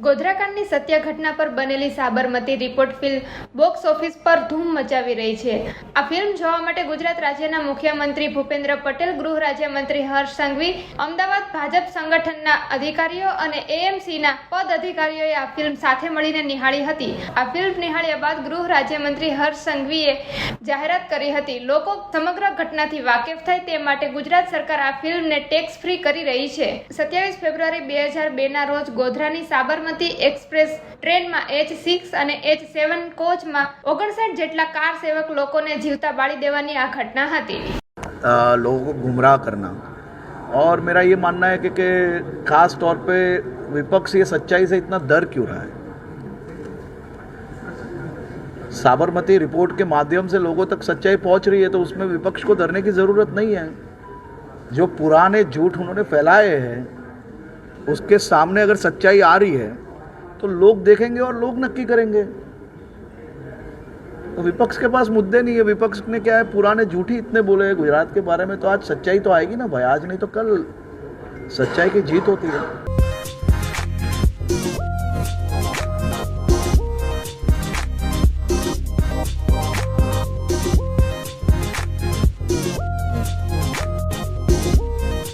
ગોધરાકાંડની સત્ય ઘટના પર બનેલી Sabarmati report film box office પર ધૂમ મચાવી રહી છે। આ ફિલ્મ જોવા માટે ગુજરાત રાજ્યના મુખ્યમંત્રી ભૂપેન્દ્ર પટેલ, ગૃહ રાજ્યમંત્રી હર્ષ સંઘવી, અમદાવાદ ભાજપ સંગઠનના અધિકારીઓ અને એએમસીના પદ અધિકારીઓએ આ ફિલ્મ સાથે મળીને નિહાળી હતી। આ ફિલ્મ નિહાળ્યા બાદ ગૃહ રાજ્યમંત્રી હર્ષ સંઘવીએ જાહેરાત કરી હતી। લોકો સમગ્ર ઘટનાથી વાકેફ થાય તે માટે ગુજરાત સરકાર આ ફિલ્મને ટેક્સ ફ્રી કરી રહી છે। 27 ફેબ્રુઆરી 2002ના રોજ ગોધરાની સાબરમતી એક્સપ્રેસ ટ્રેનમાં H6 અને H7 કોચમાં 59 જેટલા કાર સેવક લોકોને જીવતા બાળી દેવાની આ ઘટના હતી। लोगों को गुमराह करना और मेरा ये मानना है कि खास तौर पे विपक्ष ये सच्चाई से इतना डर क्यों रहा है। साबरमती रिपोर्ट के माध्यम से लोगों तक सच्चाई पहुंच रही है तो उसमें विपक्ष को डरने की ज़रूरत नहीं है। जो पुराने झूठ उन्होंने फैलाए हैं उसके सामने अगर सच्चाई आ रही है तो लोग देखेंगे और लोग नक्की करेंगे। तो विपक्ष के पास मुद्दे नहीं है। विपक्ष ने क्या है, पुराने झूठ ही इतने बोले हैं गुजरात के बारे में, तो आज सच्चाई तो आएगी ना भाई। आज नहीं तो कल सच्चाई की जीत होती है।